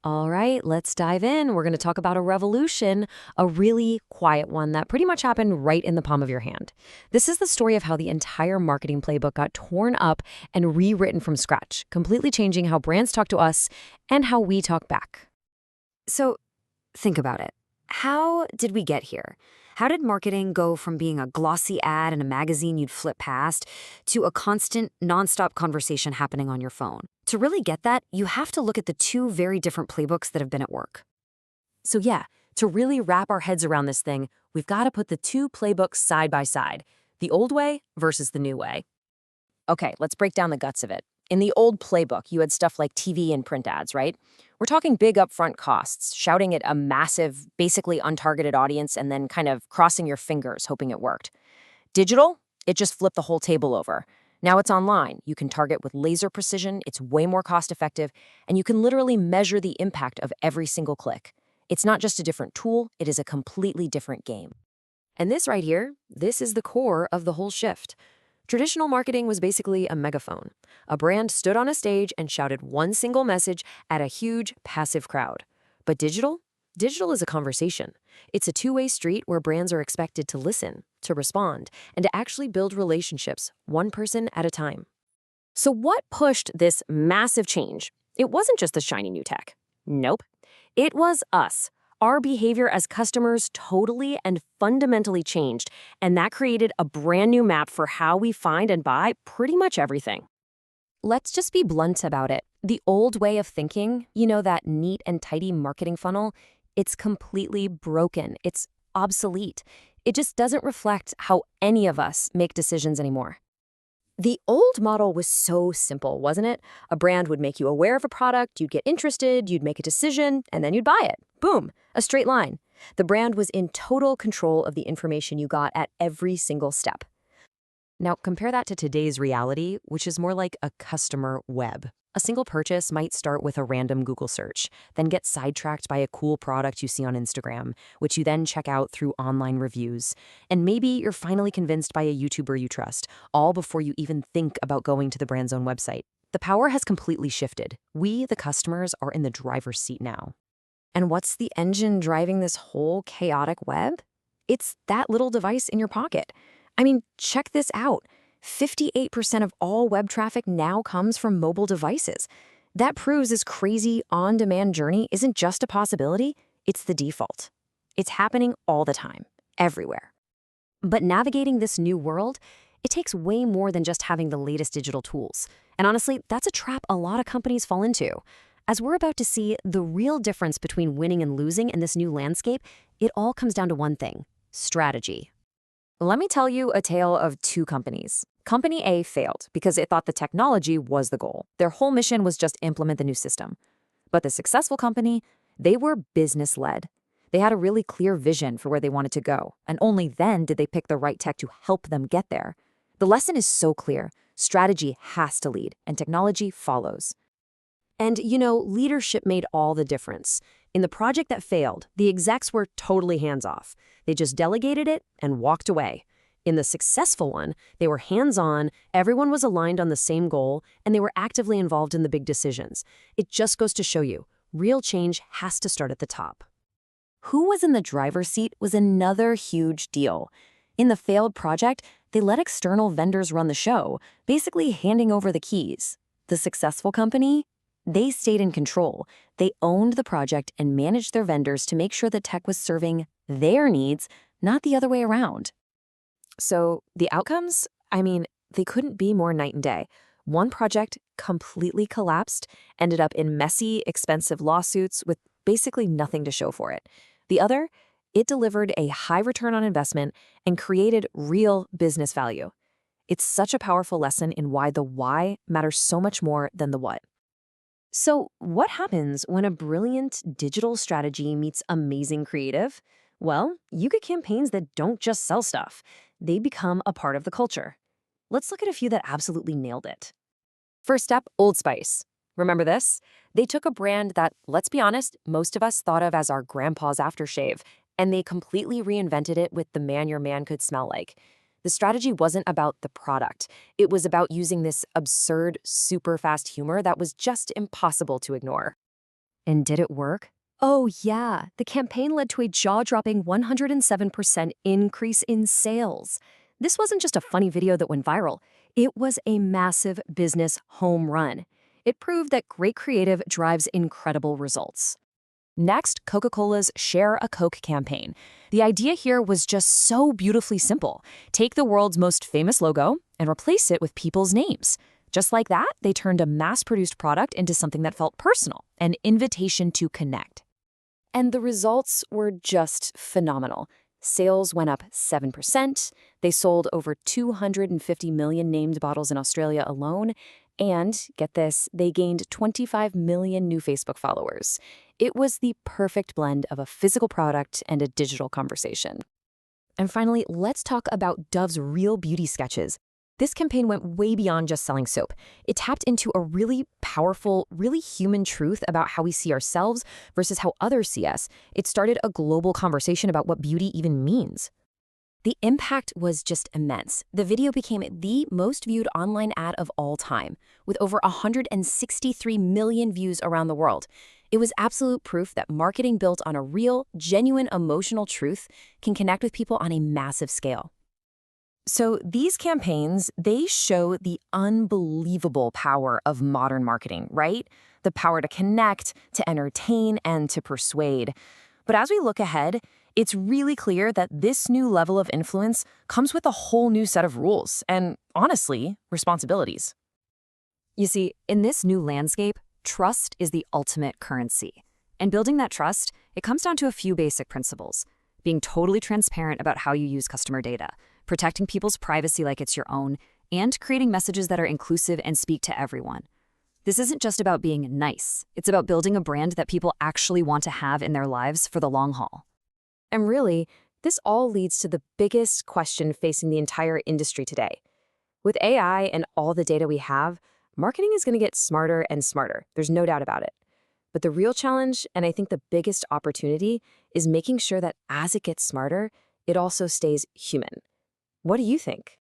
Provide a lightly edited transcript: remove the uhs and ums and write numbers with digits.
All right, let's dive in. We're going to talk about a revolution, a really quiet one that pretty much happened right in the palm of your hand. This is the story of how the entire marketing playbook got torn up and rewritten from scratch, completely changing how brands talk to us and how we talk back. So think about it. How did we get here? How did marketing go from being a glossy ad in a magazine you'd flip past to a constant, nonstop conversation happening on your phone? To really get that, you have to look at the two very different playbooks that have been at work. So, yeah, to really wrap our heads around this thing, we've got to put the two playbooks side by side, the old way versus the new way. Okay, let's break down the guts of it. In the old playbook, you had stuff like TV and print ads, right? We're talking big upfront costs, shouting at a massive, basically untargeted audience, and then kind of crossing your fingers, hoping it worked. Digital, it just flipped the whole table over. Now it's online. You can target with laser precision, it's way more cost effective, and you can literally measure the impact of every single click. It's not just a different tool, it is a completely different game. And this right here, this is the core of the whole shift. Traditional marketing was basically a megaphone. A brand stood on a stage and shouted one single message at a huge, passive crowd. But digital? Digital is a conversation. It's a two-way street where brands are expected to listen, to respond, and to actually build relationships, one person at a time. So what pushed this massive change? It wasn't just the shiny new tech. Nope. It was us. Our behavior as customers totally and fundamentally changed, and that created a brand new map for how we find and buy pretty much everything. Let's just be blunt about it. The old way of thinking, that neat and tidy marketing funnel, it's completely broken. It's obsolete. It just doesn't reflect how any of us make decisions anymore. The old model was so simple, wasn't it? A brand would make you aware of a product, you'd get interested, you'd make a decision, and then you'd buy it. Boom, a straight line. The brand was in total control of the information you got at every single step. Now, compare that to today's reality, which is more like a customer web. A single purchase might start with a random Google search, then get sidetracked by a cool product you see on Instagram, which you then check out through online reviews. And maybe you're finally convinced by a YouTuber you trust, all before you even think about going to the brand's own website. The power has completely shifted. We, the customers, are in the driver's seat now. And what's the engine driving this whole chaotic web? It's that little device in your pocket. I mean, check this out. 58% of all web traffic now comes from mobile devices. That proves this crazy on-demand journey isn't just a possibility, it's the default. It's happening all the time, everywhere. But navigating this new world, it takes way more than just having the latest digital tools. And honestly, that's a trap a lot of companies fall into. As we're about to see, the real difference between winning and losing in this new landscape, it all comes down to one thing: strategy. Let me tell you a tale of two companies. Company A failed because it thought the technology was the goal. Their whole mission was just implement the new system. But the successful company, they were business-led. They had a really clear vision for where they wanted to go, and only then did they pick the right tech to help them get there. The lesson is so clear. Strategy has to lead, and technology follows. And, leadership made all the difference. In the project that failed, the execs were totally hands-off. They just delegated it and walked away. In the successful one, they were hands-on, everyone was aligned on the same goal, and they were actively involved in the big decisions. It just goes to show you, real change has to start at the top. Who was in the driver's seat was another huge deal. In the failed project, they let external vendors run the show, basically handing over the keys. The successful company? They stayed in control. They owned the project and managed their vendors to make sure the tech was serving their needs, not the other way around. So the outcomes? They couldn't be more night and day. One project completely collapsed, ended up in messy, expensive lawsuits with basically nothing to show for it. The other, it delivered a high return on investment and created real business value. It's such a powerful lesson in why the why matters so much more than the what. So what happens when a brilliant digital strategy meets amazing creative? Well, you get campaigns that don't just sell stuff. They become a part of the culture. Let's look at a few that absolutely nailed it. First up, Old Spice. Remember this? They took a brand that, let's be honest, most of us thought of as our grandpa's aftershave, and they completely reinvented it with the man your man could smell like. The strategy wasn't about the product. It was about using this absurd, super fast humor that was just impossible to ignore. And did it work? Oh, yeah. The campaign led to a jaw-dropping 107% increase in sales. This wasn't just a funny video that went viral. It was a massive business home run. It proved that great creative drives incredible results. Next, Coca-Cola's Share a Coke campaign. The idea here was just so beautifully simple. Take the world's most famous logo and replace it with people's names. Just like that, they turned a mass-produced product into something that felt personal, an invitation to connect. And the results were just phenomenal. Sales went up 7%, they sold over 250 million named bottles in Australia alone, and, get this, they gained 25 million new Facebook followers. It was the perfect blend of a physical product and a digital conversation. And finally, let's talk about Dove's Real Beauty Sketches. This campaign went way beyond just selling soap. It tapped into a really powerful, really human truth about how we see ourselves versus how others see us. It started a global conversation about what beauty even means. The impact was just immense. The video became the most viewed online ad of all time, with over 163 million views around the world. It was absolute proof that marketing built on a real, genuine emotional truth can connect with people on a massive scale. So these campaigns, they show the unbelievable power of modern marketing, right? The power to connect, to entertain, and to persuade. But as we look ahead, it's really clear that this new level of influence comes with a whole new set of rules and, honestly, responsibilities. You see, in this new landscape, trust is the ultimate currency. And building that trust, it comes down to a few basic principles. Being totally transparent about how you use customer data, protecting people's privacy like it's your own, and creating messages that are inclusive and speak to everyone. This isn't just about being nice. It's about building a brand that people actually want to have in their lives for the long haul. And really, this all leads to the biggest question facing the entire industry today. With AI and all the data we have, marketing is going to get smarter and smarter. There's no doubt about it. But the real challenge, and I think the biggest opportunity, is making sure that as it gets smarter, it also stays human. What do you think?